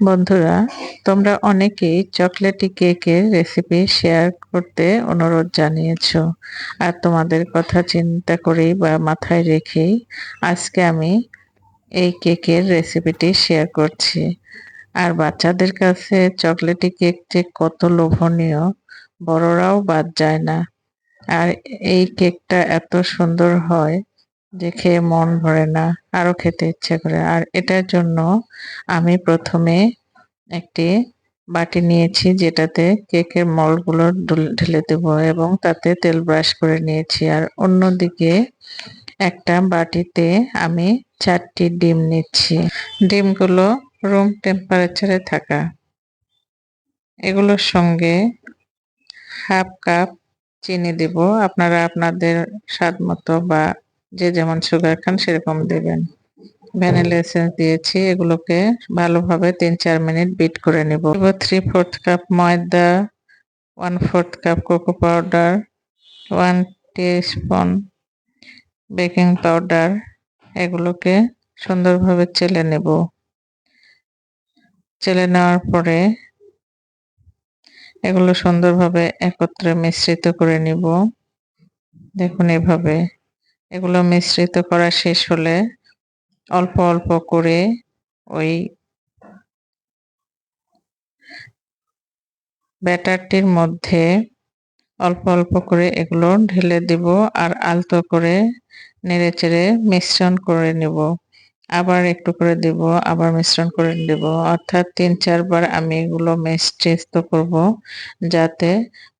বন্ধুরা, তোমরা অনেকেই চকলেটি কেকের রেসিপি শেয়ার করতে অনুরোধ জানিয়েছো। আর তোমাদের কথা চিন্তা করেই বা মাথায় রেখেই আজকে আমি এই কেকের রেসিপিটি শেয়ার করছি। আর বাচ্চাদের কাছে চকলেটি কেক যে কত লোভনীয়, বড়রাও বাদ যায় না। আর এই কেকটা এত সুন্দর হয় যে খেয়ে মন ভরে না, আরো খেতে ইচ্ছে করে। আর এটার জন্য আমি প্রথমে একটি বাটি নিয়েছি, যেটাতে কেকের মল্ডগুলো ঢেলে দেব এবং তাতে তেল ব্রাশ করে নিয়েছি। আর অন্যদিকে একটা বাটিতে আমি 4টি ডিম নিচ্ছি। ডিমগুলো রুম টেম্পারেচারে থাকা। এগুলোর সঙ্গে হাফ কাপ চিনি দেব। আপনারা আপনাদের স্বাদ মতো বা যে যেমন সুগার খান সেরকম দেবেন। ভ্যানিলা এসেন্স দিয়েছি। এগুলোকে ভালোভাবে 3-4 মিনিট বিট করে নেব। 3/4 কাপ ময়দা, 1/4 cup cocoa powder, 1 teaspoon baking powder. এগুলোকে সুন্দরভাবে চেলে নেব। চেলে নেওয়ার পরে এগুলো সুন্দরভাবে একত্রে মিশ্রিত করে নিব। দেখুন এভাবে। এগুলো মিশ্রিত করা শেষ হলে অল্প অল্প করে ওই ব্যাটারটির মধ্যে অল্প অল্প করে এগুলো ঢেলে দিব আর আলতো করে নেড়েচেড়ে মিশ্রণ করে নেব। আবার একটু করে দেব, আবার মিশ্রণ করে দেব। অর্থাৎ 3-4 বার আমি এগুলো মিশ্রিত করব, যাতে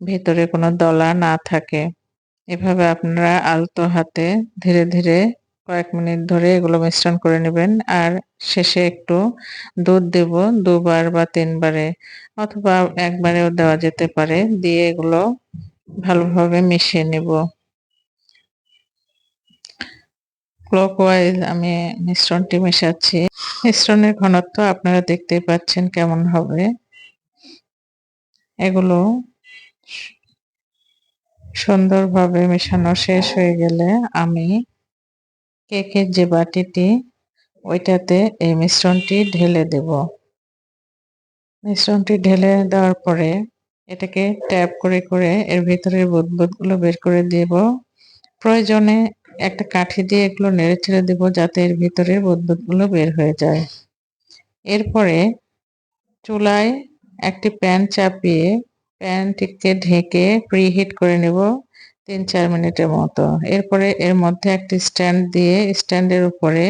ভেতরে কোনো দলা না থাকে। এভাবে আপনারা আলতো হাতে ধীরে ধীরে কয়েক মিনিট ধরে এগুলো মিশ্রণ করে নেবেন। আর শেষে একটু দুধ দেব, 2 বার বা 3 বারে, অথবা একবারেও দেওয়া যেতে পারে। দিয়ে এগুলো ভালোভাবে মিশিয়ে নেব। ক্লকওয়াইজ আমি মিশ্রণটি মেশাচ্ছি। মিশ্রণের ঘনত্ব আপনারা দেখতেই পাচ্ছেন কেমন হবে। এগুলো সুন্দরভাবে মেশানো শেষ হয়ে গেলে আমি কেকের যে বাটিটি, ওইটাতে এই মিশ্রণটি ঢেলে দেব। মিশ্রণটি ঢেলে দেওয়ার পরে এটাকে ট্যাপ করে করে এর ভিতরের বুদবুদগুলো বের করে দেব। প্রয়োজনে একটা কাঠি দিয়ে এগুলো নেড়ে ছেড়ে দেব, যাতে এর ভিতরের বুদবুদগুলো বের হয়ে যায়। এরপরে চুলায় একটি প্যান চাপিয়ে প্যানটিকে ঢেকে প্রিহিট করে নেব 3-4 মিনিটের মতো। এরপরে এর মধ্যে একটি স্ট্যান্ড দিয়ে স্ট্যান্ডের উপরে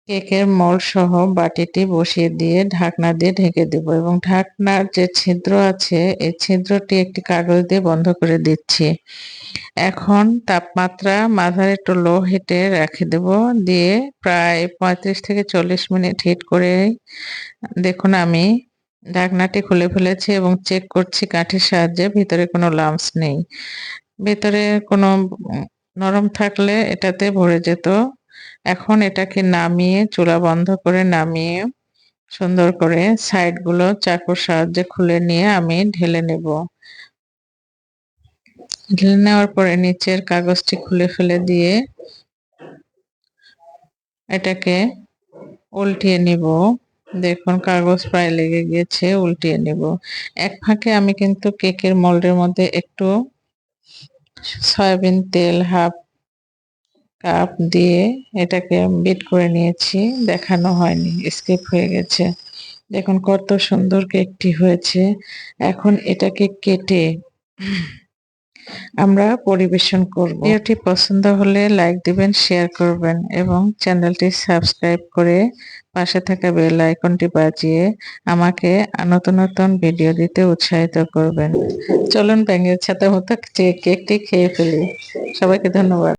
কেকের মল্ড সহ বাটিটি বসিয়ে দিয়ে ঢাকনা দিয়ে ঢেকে দেব এবং ঢাকনার যে ছিদ্র আছে এই ছিদ্রটি একটি কাগজ দিয়ে বন্ধ করে দিচ্ছি। এখন তাপমাত্রা মাঝারি টু লো হিটে রেখে দেব। দিয়ে প্রায় 35 থেকে 40 মিনিট হিট করে দেখুন আমি ঢাকনাটি খুলে ফেলেছি এবং চেক করছি কাঠির সাহায্যে ভিতরে কোনো লাম্পস নেই। ভেতরে কোনো নরম থাকলে এটাতে ভরে যেত। এখন এটাকে নামিয়ে চুলা বন্ধ করে নামিয়ে সুন্দর করে সাইডগুলো চাকুর সাহায্যে খুলে নিয়ে আমি ঢেলে নেব। ঢেলে নেওয়ার পরে নিচের কাগজটি খুলে ফেলে দিয়ে এটাকে উল্টিয়ে নিব। দেখুন কাগজ প্রায় লেগে গিয়েছে, উল্টিয়ে নিব। এক ফাঁকে আমি কিন্তু কেকের মোল্ডের মধ্যে একটু সয়াবিন তেল হাফ কাপ দিয়ে এটাকে বিট করে নিয়েছি। দেখানো হয়নি, স্কিপ হয়ে গেছে। দেখুন কত সুন্দর কেকটি হয়েছে। এখন এটাকে কেটে আমরা পরিবেশন করব। ভিডিওটি পছন্দ হলে লাইক দিবেন, শেয়ার করবেন এবং চ্যানেলটি সাবস্ক্রাইব করে পাশে থাকা বেল আইকনটি বাজিয়ে আমাকে নতুন নতুন ভিডিও দিতে উৎসাহিত করবেন। চলুন ব্যাঙের ছাতার মতো কেকটি খেয়ে ফেলি। সবাইকে ধন্যবাদ।